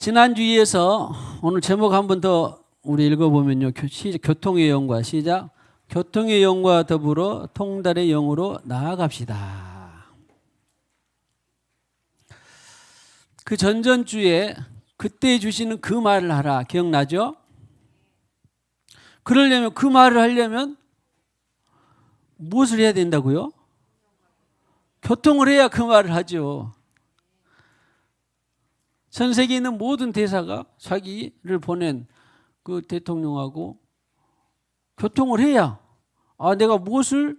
지난주에서 오늘 제목 한 번 더 우리 읽어보면요. 교통의 영과 시작. 교통의 영과 더불어 통달의 영으로 나아갑시다. 그 전전주에 그때 주시는 그 말을 하라. 기억나죠? 그러려면 그 말을 하려면 무엇을 해야 된다고요? 교통을 해야 그 말을 하죠. 전 세계에 있는 모든 대사가 자기를 보낸 그 대통령하고 교통을 해야 내가 무엇을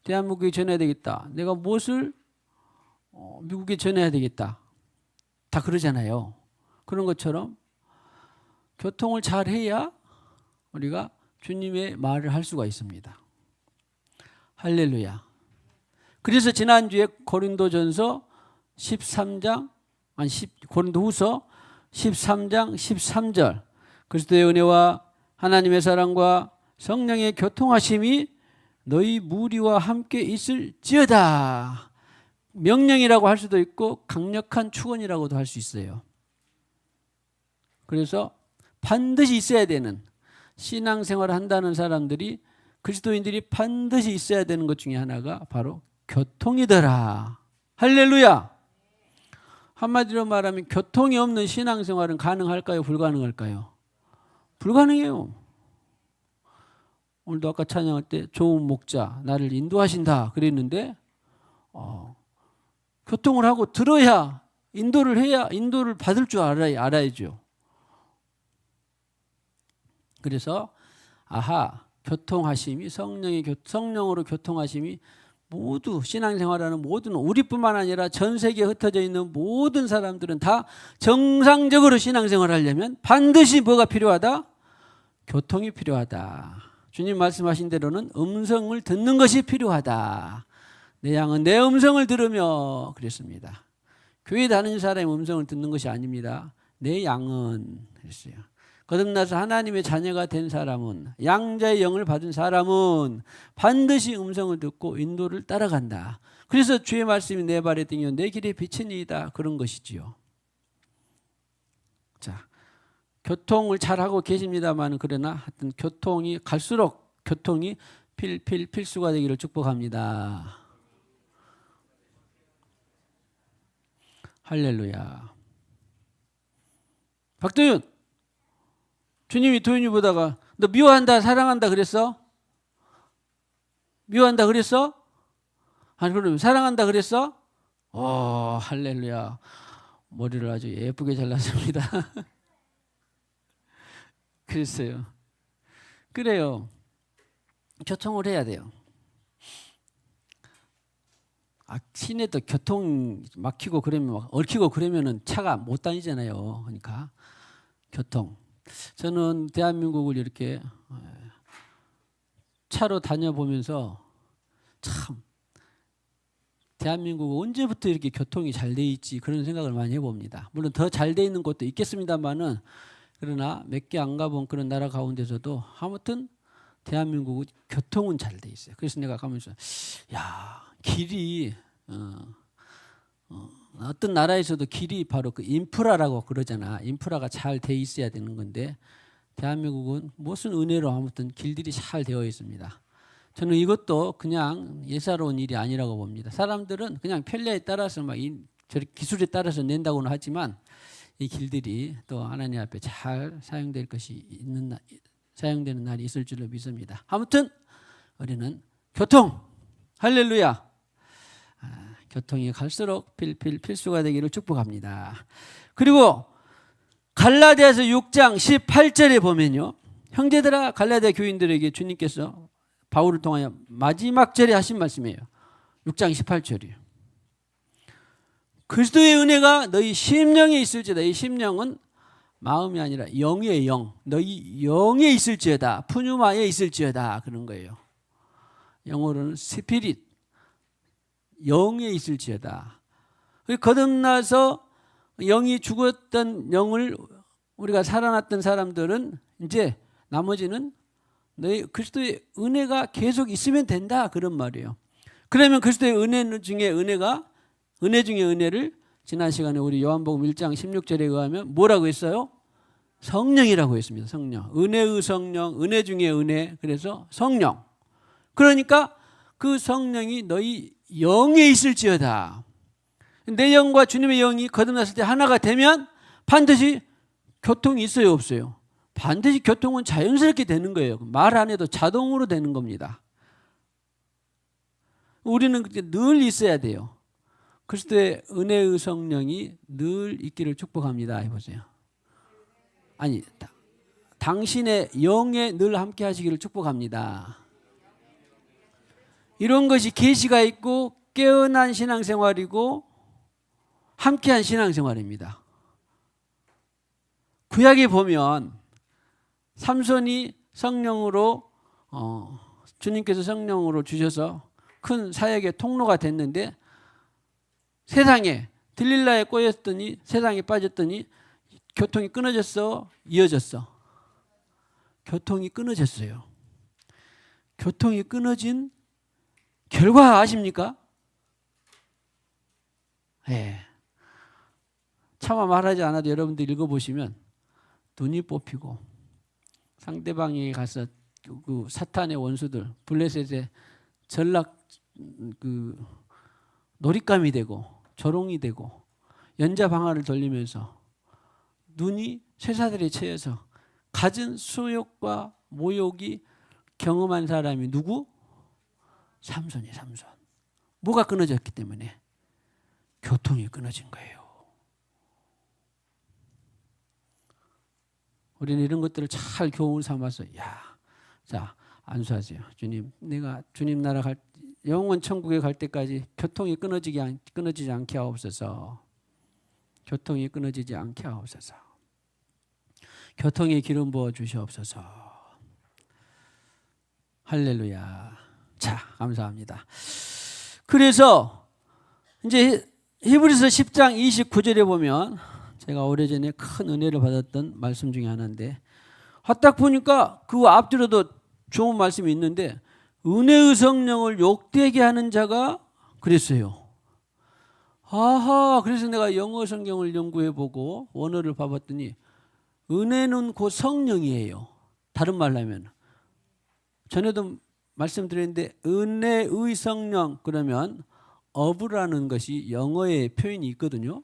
대한민국에 전해야 되겠다. 내가 무엇을 미국에 전해야 되겠다. 다 그러잖아요. 그런 것처럼 교통을 잘 해야 우리가 주님의 말을 할 수가 있습니다. 할렐루야. 그래서 지난주에 고린도전서 13장 고린도후서 13장 13절 그리스도의 은혜와 하나님의 사랑과 성령의 교통하심이 너희 무리와 함께 있을지어다. 명령이라고 할 수도 있고 강력한 축원이라고도 할 수 있어요. 그래서 반드시 있어야 되는 신앙생활을 한다는 사람들이 그리스도인들이 반드시 있어야 되는 것 중에 하나가 바로 교통이더라. 할렐루야. 한마디로 말하면 교통이 없는 신앙생활은 가능할까요? 불가능할까요? 불가능해요. 오늘도 아까 찬양할 때 좋은 목자 나를 인도하신다 그랬는데 교통을 하고 들어야 인도를 해야 인도를 받을 줄 알아야죠. 그래서 교통하심이 성령으로 교통하심이 모두 신앙생활하는 모든 우리뿐만 아니라 전 세계에 흩어져 있는 모든 사람들은 다 정상적으로 신앙생활을 하려면 반드시 뭐가 필요하다? 교통이 필요하다. 주님 말씀하신 대로는 음성을 듣는 것이 필요하다. 내 양은 내 음성을 들으며 그랬습니다. 교회 다니는 사람의 음성을 듣는 것이 아닙니다. 내 양은 그랬어요. 거듭나서 하나님의 자녀가 된 사람은 양자의 영을 받은 사람은 반드시 음성을 듣고 인도를 따라간다. 그래서 주의 말씀이 내 발에 등이요 내 길에 비치니이다. 그런 것이지요. 자, 교통을 잘하고 계십니다만 그러나 하여튼 교통이 갈수록 교통이 필수가 되기를 축복합니다. 할렐루야. 박도윤 주님이 도윤이 보다가 너 미워한다 사랑한다 그랬어? 미워한다 그랬어? 아니 그러면 사랑한다 그랬어? 할렐루야. 머리를 아주 예쁘게 잘랐습니다. 그랬어요. 그래요. 교통을 해야 돼요. 시내도 교통 막히고 그러면 얽히고 그러면은 차가 못 다니잖아요. 그러니까 교통. 저는 대한민국을 이렇게 차로 다녀보면서 참 대한민국은 언제부터 이렇게 교통이 잘 돼 있지 그런 생각을 많이 해봅니다. 물론 더 잘 돼 있는 곳도 있겠습니다만은 그러나 몇 개 안 가본 그런 나라 가운데서도 아무튼 대한민국은 교통은 잘 돼 있어요. 그래서 내가 가면서 길이 어떤 나라에서도 길이 바로 그 인프라라고 그러잖아. 인프라가 잘 돼 있어야 되는 건데 대한민국은 무슨 은혜로 아무튼 길들이 잘 되어 있습니다. 저는 이것도 그냥 예사로운 일이 아니라고 봅니다. 사람들은 그냥 편리에 따라서 저렇게 기술에 따라서 낸다고는 하지만 이 길들이 또 하나님 앞에 잘 사용되는 날이 있을 줄로 믿습니다. 아무튼 우리는 교통 할렐루야. 교통이 갈수록 필수가 되기를 축복합니다. 그리고 갈라디아서 6장 18절에 보면요. 형제들아 갈라디아 교인들에게 주님께서 바울을 통하여 마지막 절에 하신 말씀이에요. 6장 18절이에요. 그리스도의 은혜가 너희 심령에 있을지어다. 이 심령은 마음이 아니라 영의 영. 너희 영에 있을지어다. 푸뉴마에 있을지어다. 그런 거예요. 영어로는 스피릿. 영에 있을지어다. 거듭나서 영이 죽었던 영을 우리가 살아났던 사람들은 이제 나머지는 너희 그리스도의 은혜가 계속 있으면 된다 그런 말이에요. 그러면 그리스도의 은혜 중에 은혜를 지난 시간에 우리 요한복음 1장 16절에 의하면 뭐라고 했어요? 성령이라고 했습니다. 성령. 은혜의 성령, 은혜 중에 은혜. 그래서 성령. 그러니까 그 성령이 너희 영에 있을지어다. 내 영과 주님의 영이 거듭났을 때 하나가 되면 반드시 교통이 있어요, 없어요? 반드시 교통은 자연스럽게 되는 거예요. 말 안 해도 자동으로 되는 겁니다. 우리는 늘 있어야 돼요. 그리스도의 은혜의 성령이 늘 있기를 축복합니다. 해보세요. 아니, 당신의 영에 늘 함께 하시기를 축복합니다. 이런 것이 계시가 있고 깨어난 신앙생활이고 함께한 신앙생활입니다. 구약에 보면 삼손이 성령으로 주님께서 성령으로 주셔서 큰 사역의 통로가 됐는데 세상에 들릴라에 꼬였더니 세상에 빠졌더니 교통이 끊어졌어, 이어졌어? 교통이 끊어졌어요. 교통이 끊어진 결과 아십니까? 예. 차마 말하지 않아도 여러분들 읽어보시면 눈이 뽑히고 상대방이 가서 그 사탄의 원수들 블레셋의 전락 놀잇감이 되고 조롱이 되고 연자방아를 돌리면서 눈이 쇠사슬에 채여서 갖은 수욕과 모욕이 경험한 사람이 누구? 삼손이 삼손. 뭐가 끊어졌기 때문에? 교통이 끊어진 거예요. 우리는 이런 것들을 잘 교훈 삼아서 자 안수하세요. 주님, 내가 주님 나라 영원 천국에 갈 때까지 교통이 끊어지지 않게 하옵소서. 교통이 끊어지지 않게 하옵소서. 교통에 기름 부어 주시옵소서. 할렐루야. 자, 감사합니다. 그래서 이제 히브리서 10장 29절에 보면 제가 오래전에 큰 은혜를 받았던 말씀 중에 하나인데 딱 보니까 그 앞뒤로도 좋은 말씀이 있는데 은혜의 성령을 욕되게 하는 자가 그랬어요. 아하, 그래서 내가 영어 성경을 연구해보고 원어를 봐봤더니 은혜는 곧 성령이에요. 다른 말로 하면 전에도 말씀드렸는데 은혜의 성령 그러면 of라는 것이 영어의 표현이 있거든요.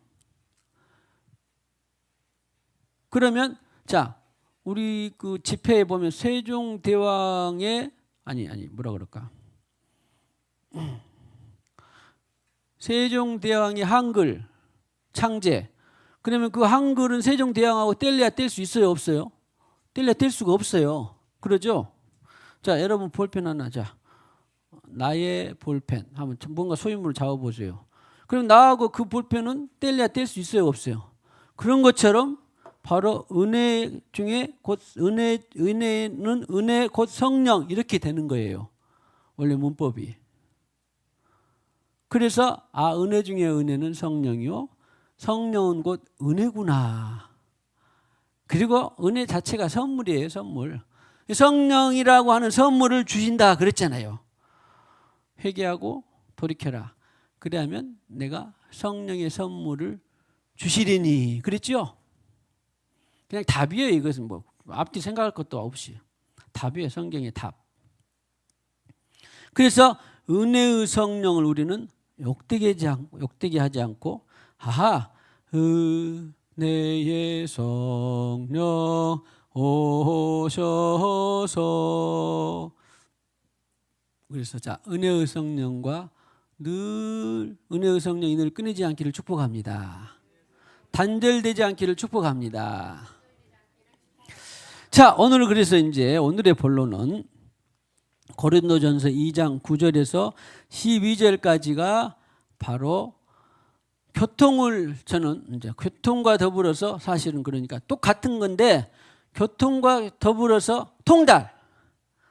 그러면 자 우리 그 집회에 보면 세종대왕의 뭐라 그럴까? 세종대왕의 한글 창제. 그러면 그 한글은 세종대왕하고 뗄래야 뗄 수 있어요, 없어요? 뗄래야 뗄 수가 없어요. 그러죠? 자, 여러분 볼펜 하나. 자, 나의 볼펜 한번 뭔가 소유물을 잡아보세요. 그럼 나하고 그 볼펜은 뗄래야 뗄 수 있어요, 없어요? 그런 것처럼 바로 은혜 중에 곧 은혜는 은혜 곧 성령 이렇게 되는 거예요. 원래 문법이. 그래서 은혜 중에 은혜는 성령이요. 성령은 곧 은혜구나. 그리고 은혜 자체가 선물이에요, 선물. 성령이라고 하는 선물을 주신다 그랬잖아요. 회개하고 돌이켜라. 그래야면 내가 성령의 선물을 주시리니 그랬죠? 그냥 답이에요. 이것은 뭐 앞뒤 생각할 것도 없이 답이에요. 성경의 답. 그래서 은혜의 성령을 우리는 욕되게 하지 않고 은혜의 성령 오셔서 그래서 자 은혜의 성령과 늘 은혜의 성령이 늘 끊이지 않기를 축복합니다. 단절되지 않기를 축복합니다. 자, 오늘 그래서 이제 오늘의 본론은 고린도전서 2장 9절에서 12절까지가 바로 교통을 저는 이제 교통과 더불어서 사실은 그러니까 똑같은 건데 교통과 더불어서 통달.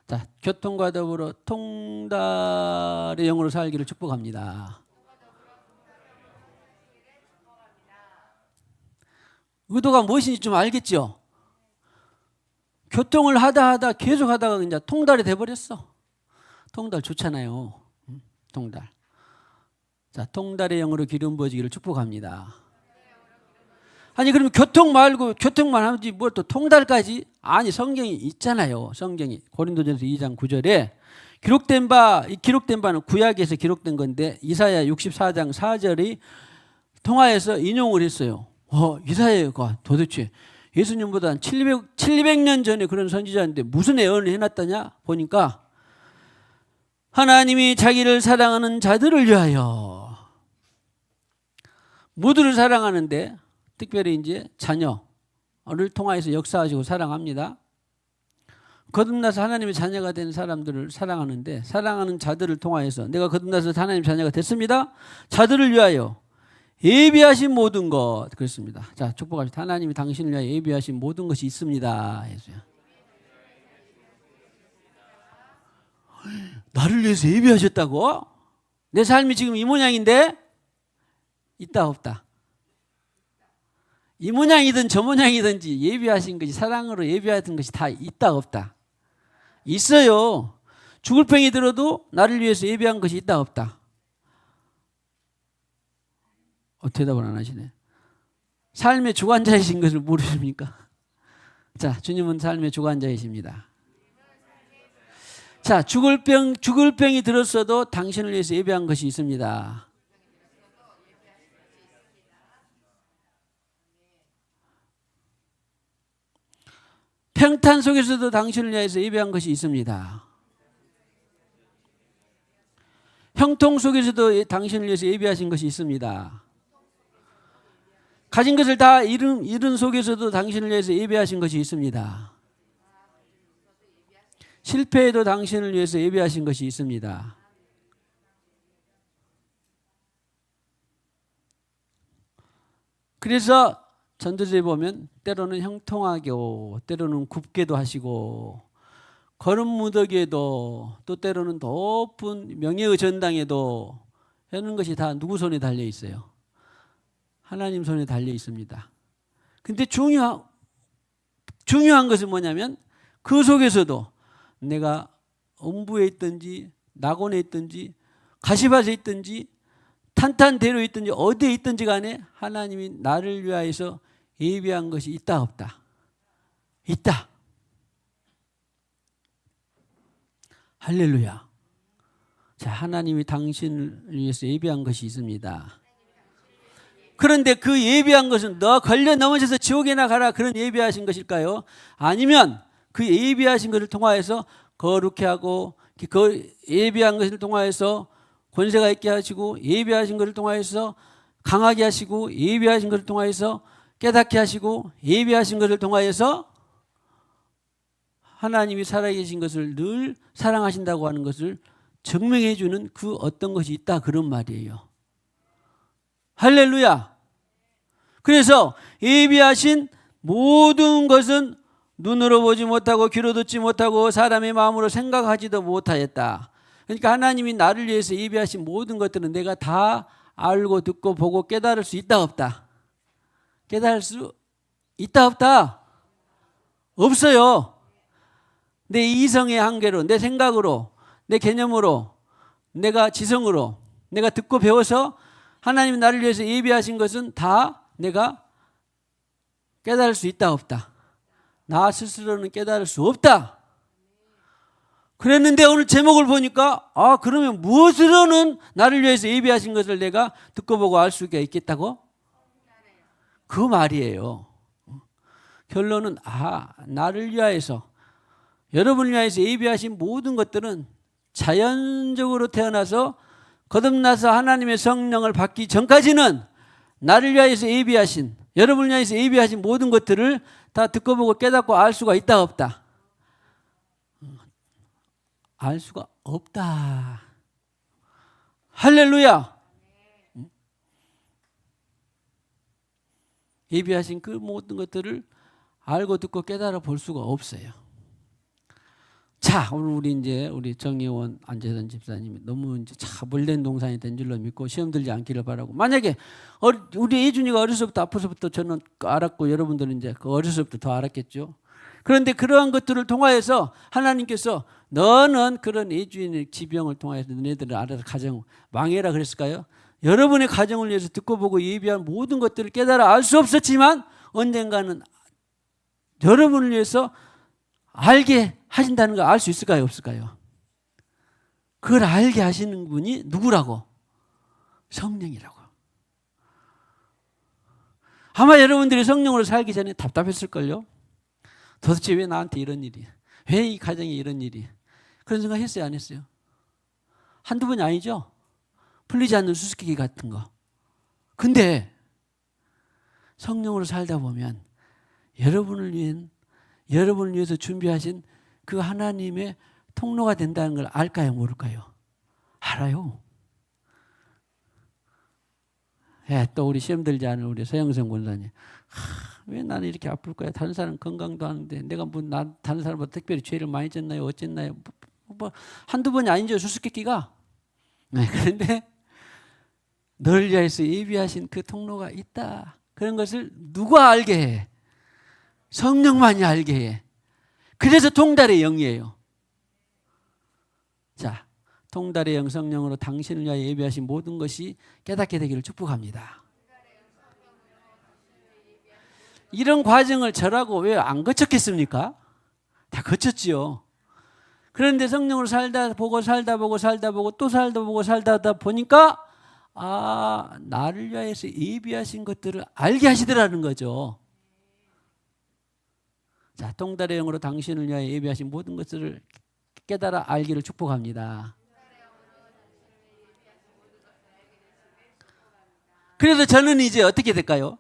자, 교통과 더불어 통달의 영으로 살기를 축복합니다. 의도가 무엇인지 좀 알겠죠? 교통을 하다 계속 하다가 이제 통달이 돼버렸어. 통달 좋잖아요. 통달. 자, 통달의 영으로 기름 부어지기를 축복합니다. 아니 그러면 교통 말고 교통만 하지 뭘 또 통달까지? 아니 성경이 있잖아요. 성경이 고린도전서 2장 9절에 기록된 바는 구약에서 기록된 건데 이사야 64장 4절이 통하여서 인용을 했어요. 이사야가 도대체 예수님보다 한 700년 전에 그런 선지자인데 무슨 예언을 해놨더냐 보니까 하나님이 자기를 사랑하는 자들을 위하여 모두를 사랑하는데 특별히 이제 자녀를 통하여서 역사하시고 사랑합니다. 거듭나서 하나님의 자녀가 된 사람들을 사랑하는데 사랑하는 자들을 통하여서 내가 거듭나서 하나님의 자녀가 됐습니다. 자들을 위하여 예비하신 모든 것 그랬습니다. 자, 축복합시다. 하나님이 당신을 위하여 예비하신 모든 것이 있습니다. 예수야. 나를 위해서 예비하셨다고? 내 삶이 지금 이 모양인데 있다 없다? 이 모양이든 저 모양이든지 예비하신 것이 사랑으로 예비하던 것이 다 있다 없다? 있어요. 죽을 병이 들어도 나를 위해서 예비한 것이 있다 없다? 대답을 안 하시네. 삶의 주관자이신 것을 모르십니까? 자, 주님은 삶의 주관자이십니다. 자, 죽을 병이 들었어도 당신을 위해서 예비한 것이 있습니다. 평탄 속에서도 당신을 위해서 예비한 것이 있습니다. 형통 속에서도 당신을 위해서 예비하신 것이 있습니다. 가진 것을 다 잃은 속에서도 당신을 위해서 예비하신 것이 있습니다. 실패에도 당신을 위해서 예비하신 것이 있습니다. 그래서 전도서에 보면 때로는 형통하고 때로는 굽게도 하시고 거름무더기에도 또 때로는 높은 명예의 전당에도 하는 것이 다 누구 손에 달려 있어요? 하나님 손에 달려 있습니다. 근데 중요한 것은 뭐냐면 그 속에서도 내가 음부에 있든지 낙원에 있든지 가시밭에 있든지 탄탄대로에 있든지 어디에 있든지 간에 하나님이 나를 위하여서 예비한 것이 있다 없다? 있다. 할렐루야. 자, 하나님이 당신을 위해서 예비한 것이 있습니다. 그런데 그 예비한 것은 너 걸려 넘어져서 지옥에나 가라 그런 예비하신 것일까요? 아니면 그 예비하신 것을 통하여서 거룩해 하고 그 예비한 것을 통하여서 권세가 있게 하시고 예비하신 것을 통하여서 강하게 하시고 예비하신 것을 통하여서 깨닫게 하시고 예비하신 것을 통하여서 하나님이 살아계신 것을 늘 사랑하신다고 하는 것을 증명해 주는 그 어떤 것이 있다 그런 말이에요. 할렐루야. 그래서 예비하신 모든 것은 눈으로 보지 못하고 귀로 듣지 못하고 사람의 마음으로 생각하지도 못하였다. 그러니까 하나님이 나를 위해서 예비하신 모든 것들은 내가 다 알고 듣고 보고 깨달을 수 있다 없다? 깨달을 수 있다 없다? 없어요. 내 이성의 한계로, 내 생각으로, 내 개념으로, 내가 지성으로, 내가 듣고 배워서 하나님이 나를 위해서 예비하신 것은 다 내가 깨달을 수 있다 없다? 나 스스로는 깨달을 수 없다. 그랬는데 오늘 제목을 보니까 그러면 무엇으로는 나를 위해서 예비하신 것을 내가 듣고 보고 알 수가 있겠다고? 그 말이에요. 결론은 나를 위하여서 여러분을 위하여서 예비하신 모든 것들은 자연적으로 태어나서 거듭나서 하나님의 성령을 받기 전까지는 나를 위하여서 예비하신 여러분을 위하여서 예비하신 모든 것들을 다 듣고 보고 깨닫고 알 수가 있다 없다? 알 수가 없다. 할렐루야. 예비하신 그 모든 것들을 알고 듣고 깨달아 볼 수가 없어요. 자, 오늘 우리 정의원 안재선 집사님이 너무 이제 몰된 동산이 된 줄로 믿고 시험 들지 않기를 바라고. 만약에 우리 예준이가 어려서부터 아파서부터 저는 알았고 여러분들은 이제 그 어려서부터 더 알았겠죠. 그런데 그러한 것들을 통하여서 하나님께서 너는 그런 예준의 지병을 통하여서 너네들을 알아서 가정 망해라 그랬을까요? 여러분의 가정을 위해서 듣고 보고 예비한 모든 것들을 깨달아 알 수 없었지만 언젠가는 여러분을 위해서 알게 하신다는 걸 알 수 있을까요? 없을까요? 그걸 알게 하시는 분이 누구라고? 성령이라고. 아마 여러분들이 성령으로 살기 전에 답답했을걸요? 도대체 왜 나한테 이런 일이? 왜 이 가정에 이런 일이? 그런 생각 했어요? 안 했어요? 한두 번이 아니죠? 풀리지 않는 수수께끼 같은 거. 근데 성령으로 살다 보면 여러분을 위해서 준비하신 그 하나님의 통로가 된다는 걸 알까요? 모를까요? 알아요. 예, 또 우리 시험 들지 않은 우리 서영성 권사님. 왜 나는 이렇게 아플까요? 다른 사람 건강도 하는데 내가 다른 사람보다 특별히 죄를 많이 졌나요? 어쨌나요? 한두 번이 아니죠. 수수께끼가. 네, 그런데 널 위해서 예비하신 그 통로가 있다. 그런 것을 누가 알게 해? 성령만이 알게 해. 그래서 통달의 영이에요. 자, 통달의 영 성령으로 당신을 위하여 예비하신 모든 것이 깨닫게 되기를 축복합니다. 이런 과정을 저라고 왜 안 거쳤겠습니까? 다 거쳤지요. 그런데 성령으로 살다 보고 또 살다 보니까 나를 위하여서 예비하신 것들을 알게 하시더라는 거죠. 자, 통달의 영으로 당신을 위하여 예비하신 모든 것들을 깨달아 알기를 축복합니다. 그래서 저는 이제 어떻게 될까요?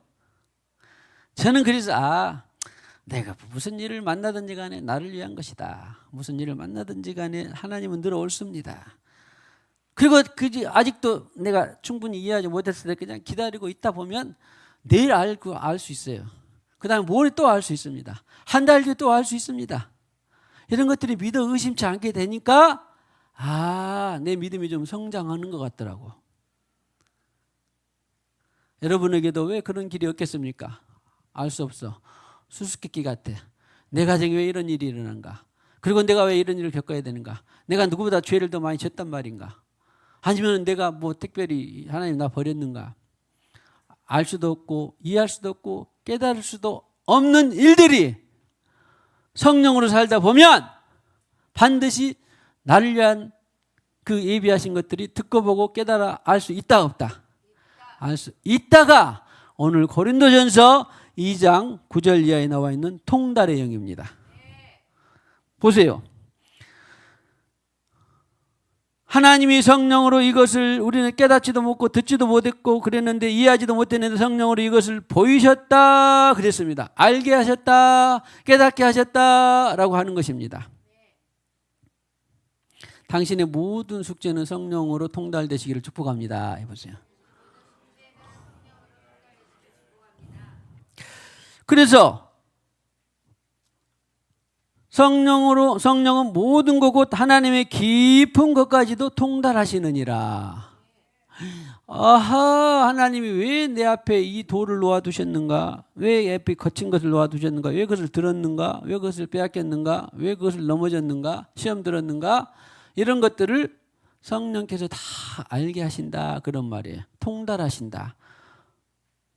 저는 그래서 내가 무슨 일을 만나든지 간에 나를 위한 것이다. 무슨 일을 만나든지 간에 하나님은 늘 옳습니다. 그리고 아직도 내가 충분히 이해하지 못했을 때 그냥 기다리고 있다 보면 내일 알 수 있어요. 그 다음에 모레 또 알 수 있습니다. 한 달 뒤에 또 알 수 있습니다. 이런 것들이 믿어 의심치 않게 되니까 내 믿음이 좀 성장하는 것 같더라고. 여러분에게도 왜 그런 길이 없겠습니까? 알 수 없어. 수수께끼 같아. 내 가정에 왜 이런 일이 일어난가? 그리고 내가 왜 이런 일을 겪어야 되는가? 내가 누구보다 죄를 더 많이 졌단 말인가? 아니면 내가 뭐 특별히 하나님 나 버렸는가? 알 수도 없고 이해할 수도 없고 깨달을 수도 없는 일들이 성령으로 살다 보면 반드시 나를 위한 그 예비하신 것들이 듣고 보고 깨달아 알 수 있다 없다? 알 수 있다가 오늘 고린도전서 2장 9절 이하에 나와 있는 통달의 영입니다. 보세요. 하나님이 성령으로 이것을 우리는 깨닫지도 못하고 듣지도 못했고 그랬는데 이해하지도 못했는데 성령으로 이것을 보이셨다 그랬습니다. 알게 하셨다, 깨닫게 하셨다라고 하는 것입니다. 당신의 모든 숙제는 성령으로 통달되시기를 축복합니다. 해보세요. 그래서 성령은 모든 것 곧 하나님의 깊은 것까지도 통달하시느니라. 하나님이 왜 내 앞에 이 돌을 놓아두셨는가? 왜 앞에 거친 것을 놓아두셨는가? 왜 그것을 들었는가? 왜 그것을 빼앗겼는가? 왜 그것을 넘어졌는가? 시험 들었는가? 이런 것들을 성령께서 다 알게 하신다. 그런 말이에요. 통달하신다.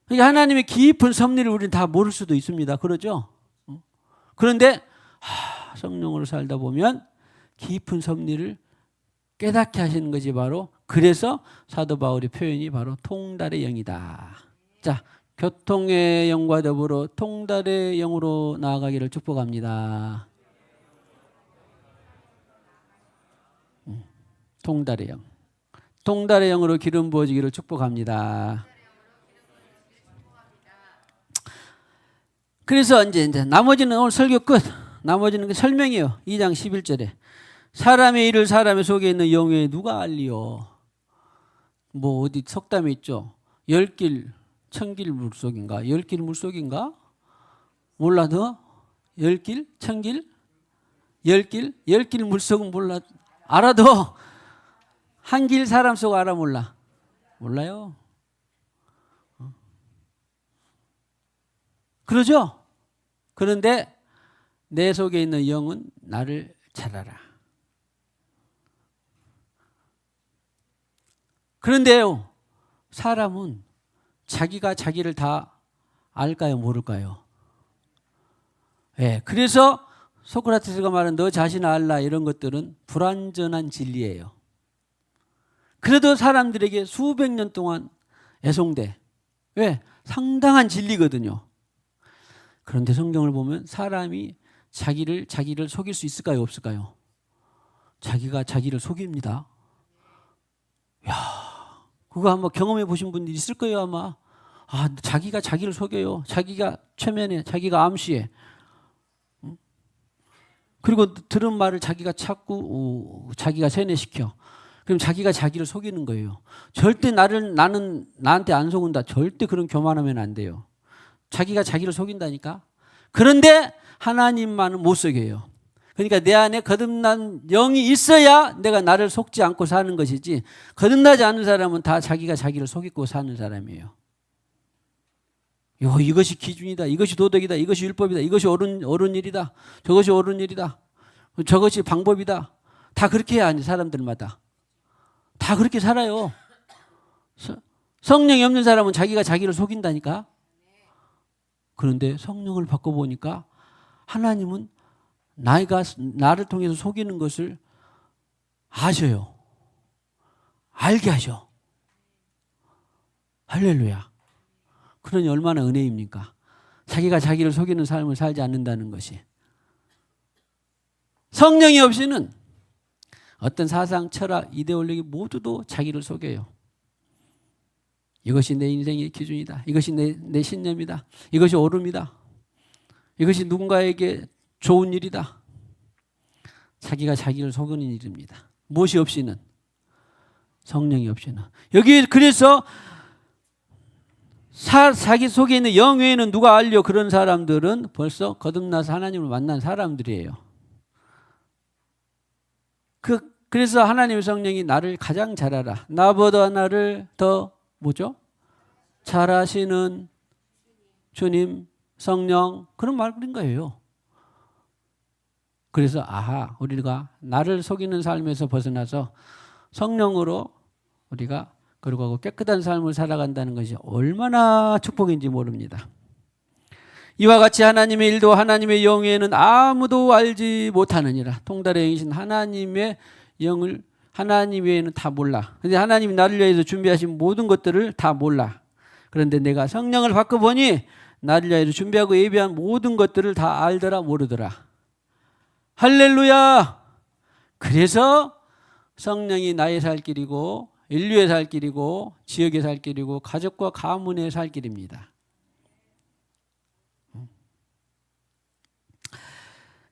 그러니까 하나님의 깊은 섭리를 우리는 다 모를 수도 있습니다. 그러죠? 그런데 성령으로 살다 보면 깊은 섭리를 깨닫게 하시는 것이 바로 그래서 사도 바울의 표현이 바로 통달의 영이다. 자, 교통의 영과 더불어 통달의 영으로 나아가기를 축복합니다. 통달의 영. 통달의 영으로 기름 부어지기를 축복합니다. 그래서 이제 나머지는 오늘 설교 끝. 나머지는 설명이에요. 2장 11절에. 사람의 일을 사람의 속에 있는 영에 누가 알리요? 뭐 어디 속담에 있죠. 10길 천길 물속인가? 10길 물속인가? 몰라도 10길 천길? 10길 물속은 몰라. 알아도 한 길 사람 속 알아 몰라? 몰라요. 그러죠? 그런데 내 속에 있는 영은 나를 잘 알아. 그런데요, 사람은 자기가 자기를 다 알까요, 모를까요? 예, 그래서 소크라테스가 말한 너 자신을 알라 이런 것들은 불완전한 진리예요. 그래도 사람들에게 수백 년 동안 애송돼. 왜? 상당한 진리거든요. 그런데 성경을 보면 사람이 자기를 속일 수 있을까요, 없을까요? 자기가 자기를 속입니다. 야, 그거 한번 경험해 보신 분들이 있을 거예요, 아마. 아, 자기가 자기를 속여요. 자기가 최면에, 자기가 암시해. 그리고 들은 말을 자기가 찾고 자기가 세뇌시켜. 그럼 자기가 자기를 속이는 거예요. 절대 나는 나한테 안 속은다. 절대 그런 교만하면 안 돼요. 자기가 자기를 속인다니까. 그런데 하나님만은 못 속여요. 그러니까 내 안에 거듭난 영이 있어야 내가 나를 속지 않고 사는 것이지, 거듭나지 않은 사람은 다 자기가 자기를 속이고 사는 사람이에요. 이것이 기준이다. 이것이 도덕이다. 이것이 율법이다. 이것이 옳은 일이다. 저것이 옳은 일이다. 저것이 방법이다. 다 그렇게 해야 하니 사람들마다. 다 그렇게 살아요. 성령이 없는 사람은 자기가 자기를 속인다니까. 그런데 성령을 바꿔보니까 하나님은 나를 통해서 속이는 것을 아셔요. 알게 하셔. 할렐루야. 그러니 얼마나 은혜입니까? 자기가 자기를 속이는 삶을 살지 않는다는 것이. 성령이 없이는 어떤 사상, 철학, 이데올로기 모두도 자기를 속여요. 이것이 내 인생의 기준이다. 이것이 내 신념이다. 이것이 옳음이다. 이것이 누군가에게 좋은 일이다. 자기가 자기를 속이는 일입니다. 무엇이 없이는? 성령이 없이는. 여기 그래서 자기 속에 있는 영 외에는 누가 알려? 그런 사람들은 벌써 거듭나서 하나님을 만난 사람들이에요. 그래서 하나님의 성령이 나를 가장 잘 알아. 나보다 나를 더 뭐죠? 잘 아시는 주님, 성령, 그런 말인 거예요. 그래서 우리가 나를 속이는 삶에서 벗어나서 성령으로 우리가 거룩하고 깨끗한 삶을 살아간다는 것이 얼마나 축복인지 모릅니다. 이와 같이 하나님의 일도 하나님의 영 외에는 아무도 알지 못하느니라. 통달의 영이신 하나님의 영을 하나님 외에는 다 몰라. 근데 하나님이 나를 위해서 준비하신 모든 것들을 다 몰라. 그런데 내가 성령을 바꿔보니 나를 위해서 준비하고 예비한 모든 것들을 다 알더라 모르더라. 할렐루야. 그래서 성령이 나의 살 길이고 인류의 살 길이고 지역의 살 길이고 가족과 가문의 살 길입니다.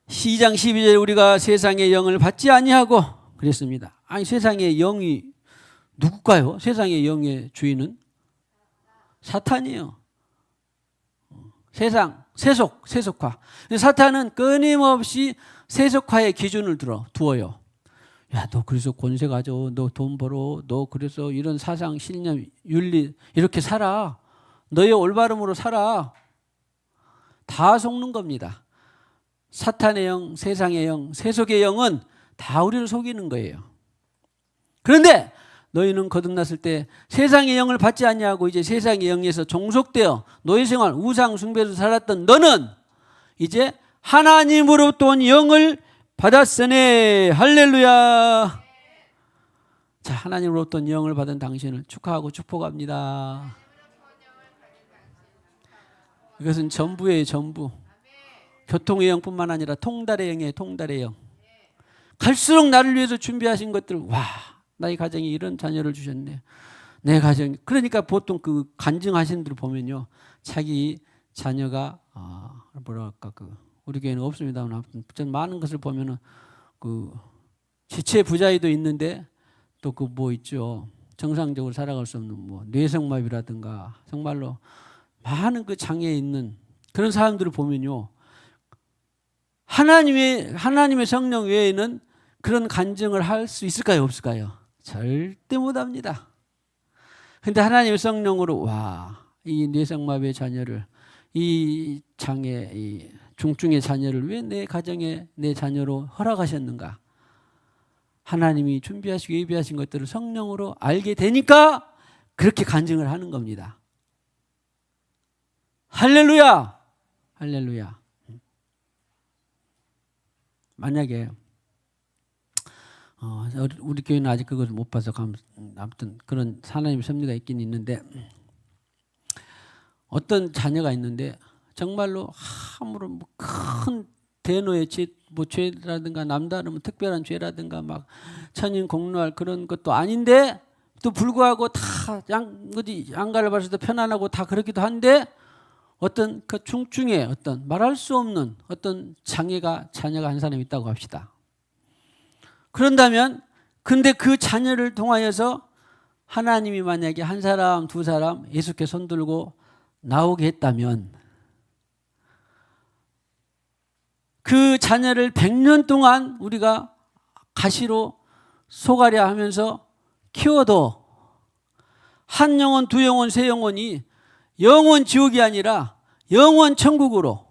시장 12절에 우리가 세상의 영을 받지 아니하고 그랬습니다. 아니 세상의 영이 누굴까요? 세상의 영의 주인은 사탄이에요. 세상, 세속화. 사탄은 끊임없이 세속화의 기준을 두어요. 야, 너 그래서 권세 가져. 너 돈 벌어. 너 그래서 이런 사상, 신념, 윤리 이렇게 살아. 너의 올바름으로 살아. 다 속는 겁니다. 사탄의 영, 세상의 영, 세속의 영은 다 우리를 속이는 거예요. 그런데 너희는 거듭났을 때 세상의 영을 받지 아니하고 이제 세상의 영에서 종속되어 노예생활, 우상 숭배로 살았던 너는 이제 하나님으로부터 온 영을 받았으니 할렐루야. 자, 하나님으로부터 온 영을 받은 당신을 축하하고 축복합니다. 이것은 전부예요, 전부. 교통의 영뿐만 아니라 통달의 영이에요, 통달의 영. 갈수록 나를 위해서 준비하신 것들, 와, 나의 가정에 이런 자녀를 주셨네. 내 가정. 그러니까 보통 그 간증하시는 분들 보면요, 자기 자녀가 뭐랄까 우리 교회는 없습니다만 전 많은 것을 보면은 그 지체 부자이도 있는데 또 그 뭐 있죠, 정상적으로 살아갈 수 없는 뭐 뇌성마비라든가 정말로 많은 그 장애에 있는 그런 사람들을 보면요, 하나님의 성령 외에는 그런 간증을 할 수 있을까요, 없을까요? 절대 못합니다. 그런데 하나님의 성령으로 와, 이 뇌성마비의 자녀를, 이 장애, 이 중증의 자녀를 왜 내 가정에 내 자녀로 허락하셨는가? 하나님이 준비하시고 예비하신 것들을 성령으로 알게 되니까 그렇게 간증을 하는 겁니다. 할렐루야! 할렐루야. 만약에 우리 교회는 아직 그걸 못 봐서 아무튼 그런 하나님의 섭리가 있긴 있는데, 어떤 자녀가 있는데 정말로 아무런 큰 대노의 죄라든가 남다른 특별한 죄라든가 막 천인 공로할 그런 것도 아닌데, 또 불구하고 다 양가를 봐서도 편안하고 다 그렇기도 한데, 어떤 그 중증의 어떤 말할 수 없는 어떤 자녀가 한 사람이 있다고 합시다. 그런다면 근데 그 자녀를 통하여서 하나님이 만약에 한 사람 두 사람 예수께 손들고 나오게 했다면, 그 자녀를 100년 동안 우리가 가시로 소가려 하면서 키워도 한 영혼, 두 영혼, 세 영혼이 영원 지옥이 아니라 영원 천국으로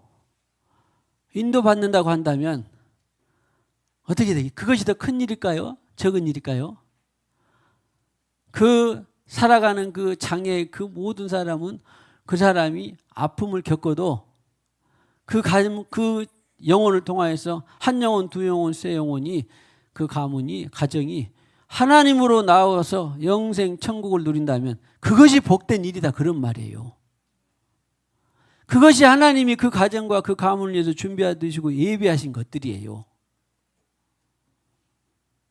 인도받는다고 한다면 어떻게 되겠어요? 그것이 더 큰 일일까요? 적은 일일까요? 그 살아가는 그 장애의 그 모든 사람은 그 사람이 아픔을 겪어도 그 영혼을 통하여서 한 영혼, 두 영혼, 세 영혼이 그 가문이 가정이 하나님으로 나와서 영생 천국을 누린다면 그것이 복된 일이다, 그런 말이에요. 그것이 하나님이 그 가정과 그 가문을 위해서 준비하시고 예비하신 것들이에요.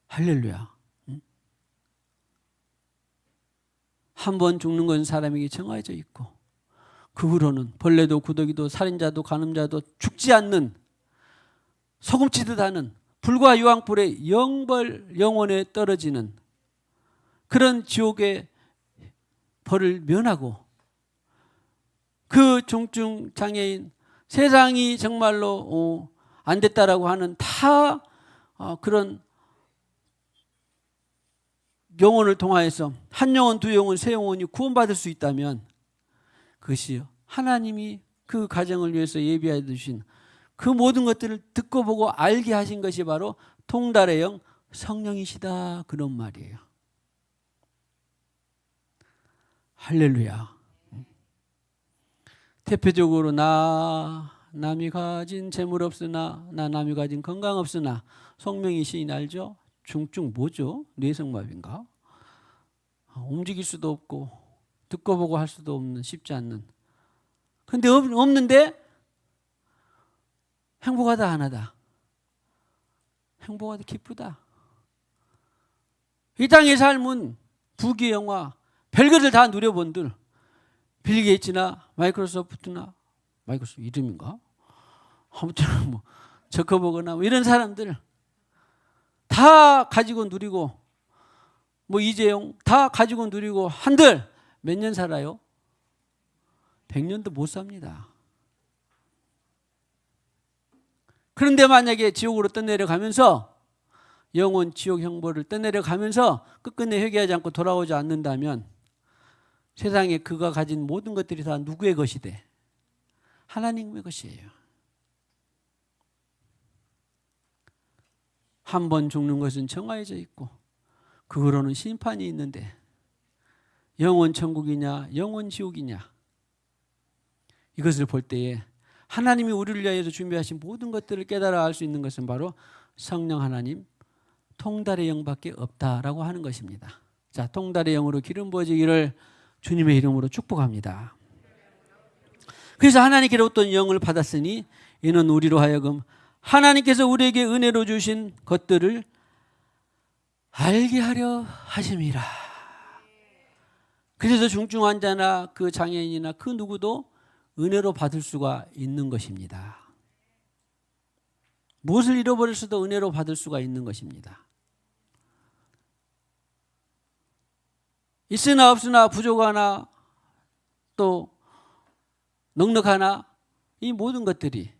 할렐루야. 한 번 죽는 건 사람에게 정해져 있고, 그 후로는 벌레도 구더기도 살인자도 간음자도 죽지 않는 소금치듯 하는 불과 유황불의 영원에 떨어지는 그런 지옥의 벌을 면하고, 그 중증 장애인 세상이 정말로 안 됐다라고 하는 다 그런 영혼을 통하여서 한 영혼, 두 영혼, 세 영혼이 구원받을 수 있다면, 그것이 하나님이 그 가정을 위해서 예비해 두신 그 모든 것들을 듣고 보고 알게 하신 것이 바로 통달의 영 성령이시다, 그런 말이에요. 할렐루야. 대표적으로 남이 가진 재물 없으나 남이 가진 건강 없으나 송명희 시인 알죠? 중증 뭐죠? 뇌성마비인가? 움직일 수도 없고 듣고 보고 할 수도 없는, 쉽지 않는. 근데 없는데 행복하다 안 하다. 행복하다 기쁘다. 이 땅의 삶은 부귀 영화 별것을 다 누려본들, 빌 게이츠나 마이크로소프트 이름인가? 아무튼 뭐 저커버거나 뭐 이런 사람들 다 가지고 누리고, 뭐 이재용 다 가지고 누리고 한들 몇 년 살아요? 100년도 못 삽니다. 그런데 만약에 지옥으로 떠내려가면서 영원 지옥 형벌을 떠내려가면서 끝끝내 회개하지 않고 돌아오지 않는다면 세상에 그가 가진 모든 것들이 다 누구의 것이 돼? 하나님의 것이에요. 한 번 죽는 것은 정해져 있고 그 후로는 심판이 있는데, 영원 천국이냐 영원 지옥이냐, 이것을 볼 때에 하나님이 우리를 위하여서 준비하신 모든 것들을 깨달아 알 수 있는 것은 바로 성령 하나님 통달의 영밖에 없다라고 하는 것입니다. 자, 통달의 영으로 기름 부어지기를 주님의 이름으로 축복합니다. 그래서 하나님께로부터 영을 받았으니 이는 우리로 하여금 하나님께서 우리에게 은혜로 주신 것들을 알게 하려 하심이라. 그래서 중증 환자나 그 장애인이나 그 누구도 은혜로 받을 수가 있는 것입니다. 무엇을 잃어버렸어도 은혜로 받을 수가 있는 것입니다. 있으나 없으나 부족하나 또 넉넉하나 이 모든 것들이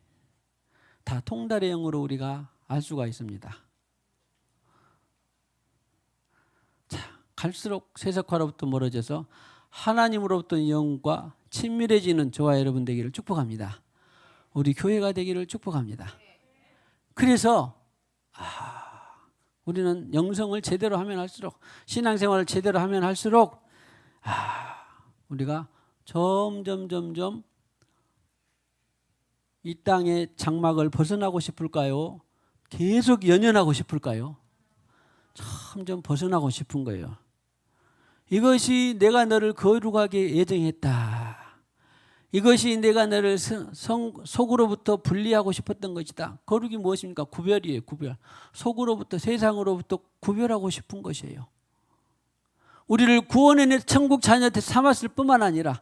다 통달의 영으로 우리가 알 수가 있습니다. 자, 갈수록 세속화로부터 멀어져서 하나님으로부터 영과 친밀해지는 저와 여러분 되기를 축복합니다. 우리 교회가 되기를 축복합니다. 그래서 우리는 영성을 제대로 하면 할수록, 신앙생활을 제대로 하면 할수록 우리가 점점 이 땅의 장막을 벗어나고 싶을까요? 계속 연연하고 싶을까요? 점점 벗어나고 싶은 거예요. 이것이 내가 너를 거룩하게 예정했다. 이것이 내가 너를 속으로부터 분리하고 싶었던 것이다. 거룩이 무엇입니까? 구별이에요. 구별. 속으로부터, 세상으로부터 구별하고 싶은 것이에요. 우리를 구원해 천국 자녀 삼았을 뿐만 아니라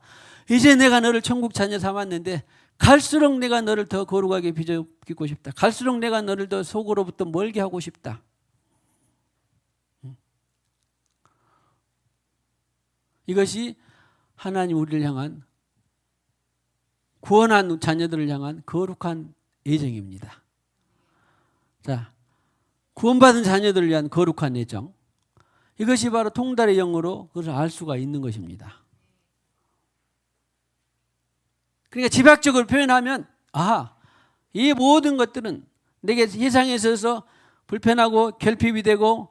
이제 내가 너를 천국 자녀 삼았는데 갈수록 내가 너를 더 거룩하게 빚어기고 싶다. 갈수록 내가 너를 더 속으로부터 멀게 하고 싶다. 이것이 하나님 우리를 향한, 구원한 자녀들을 향한 거룩한 예정입니다. 자, 구원받은 자녀들을 위한 거룩한 예정. 이것이 바로 통달의 영으로 그것을 알 수가 있는 것입니다. 그러니까 집약적으로 표현하면 이 모든 것들은 내게 세상에 있어서 불편하고 결핍이 되고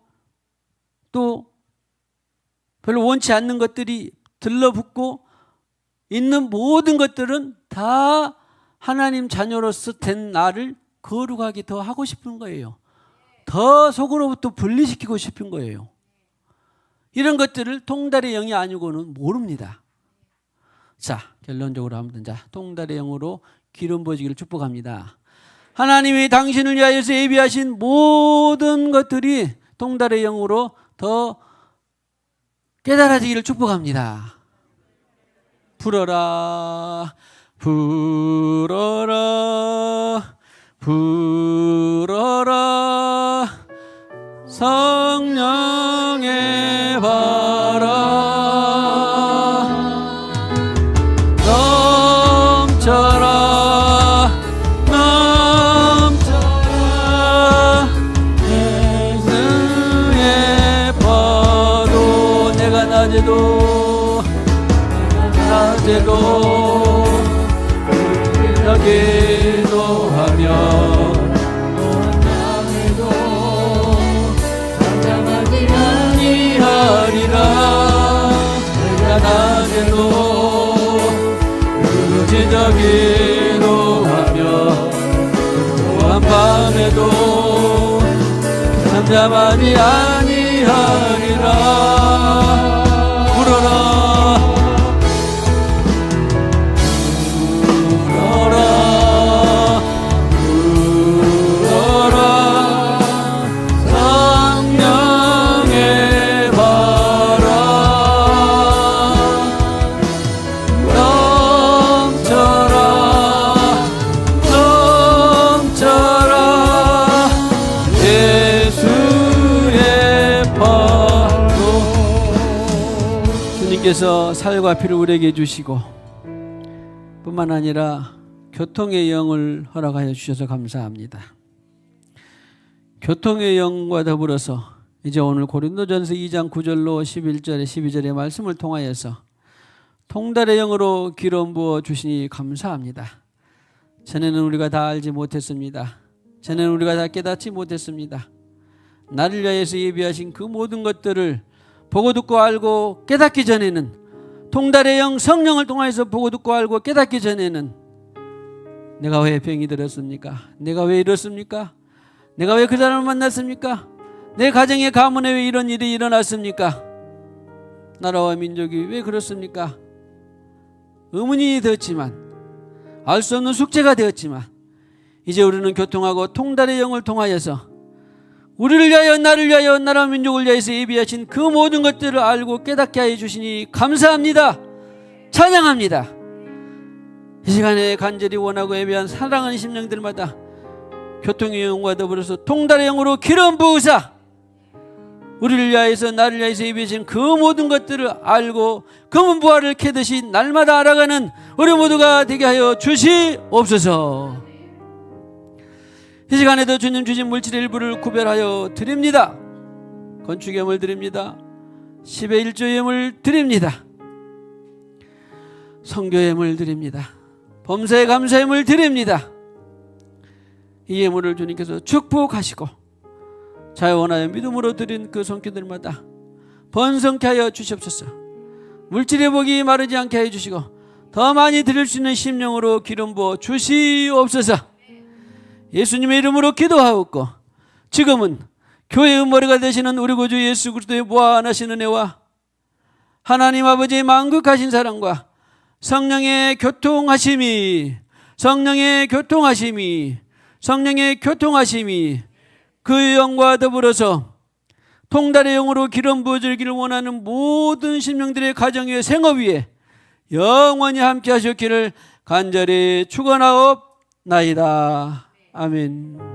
또 별로 원치 않는 것들이 들러붙고 있는 모든 것들은 다 하나님 자녀로서 된 나를 거룩하게 더 하고 싶은 거예요. 더 속으로부터 분리시키고 싶은 거예요. 이런 것들을 통달의 영이 아니고는 모릅니다. 자, 결론적으로 한번 통달의 영으로 기름 부어지기를 축복합니다. 하나님이 당신을 위하여서 예비하신 모든 것들이 통달의 영으로 더 깨달아지기를 축복합니다. 불어라, 불어라, 불어라, 성령의 바람 넘쳐라, 넘쳐라. 예수의 파도 내가 낮에도 기도하며 원망해도 잠잠하지 아니하리라. 내가 낮에도 의지적 기도하며 또한 밤에도 잠잠하지 아니하리라. 불어라, 주님께서 살과 피를 우리에게 주시고 뿐만 아니라 교통의 영을 허락하여 주셔서 감사합니다. 교통의 영과 더불어서 이제 오늘 고린도전서 2장 9절로 11절에 12절의 말씀을 통하여서 통달의 영으로 기름 부어 주시니 감사합니다. 전에는 우리가 다 알지 못했습니다. 전에는 우리가 다 깨닫지 못했습니다. 나를 위하여서 예비하신 그 모든 것들을 보고 듣고 알고 깨닫기 전에는, 통달의 영 성령을 통해서 보고 듣고 알고 깨닫기 전에는 내가 왜 병이 들었습니까? 내가 왜 이렇습니까? 내가 왜 그 사람을 만났습니까? 내 가정의 가문에 왜 이런 일이 일어났습니까? 나라와 민족이 왜 그렇습니까? 의문이 되었지만, 알 수 없는 숙제가 되었지만, 이제 우리는 교통하고 통달의 영을 통하여서 우리를 위하여, 나를 위하여, 나라와 민족을 위하여서 예비하신 그 모든 것들을 알고 깨닫게 하여 주시니 감사합니다. 찬양합니다. 이 시간에 간절히 원하고 예배한 사랑하는 심령들마다 교통의 영과 더불어서 통달의 영으로 기름 부으사 우리를 위하여서, 나를 위하여서 예비하신 그 모든 것들을 알고 검은 부활을 캐듯이 날마다 알아가는 우리 모두가 되게 하여 주시옵소서. 이 시간에도 주님 주신 물질의 일부를 구별하여 드립니다. 건축예물 드립니다. 10의 1조 예물 드립니다. 선교예물 드립니다. 범사의 감사예물 드립니다. 이 예물을 주님께서 축복하시고 자원하여 믿음으로 드린 그 손길들마다 번성케 하여 주시옵소서. 물질의 복이 마르지 않게 해주시고 더 많이 드릴 수 있는 심령으로 기름 부어 주시옵소서. 예수님의 이름으로 기도하옵고 지금은 교회의 머리가 되시는 우리 구주 예수 그리스도의 무한하신 은혜와 하나님 아버지의 만극하신 사랑과 성령의 교통하심이 그 영과 더불어서 통달의 영으로 기름 부어지기를 원하는 모든 심령들의 가정 위에 생업 위에 영원히 함께 하셨기를 간절히 축원하옵나이다. 아멘.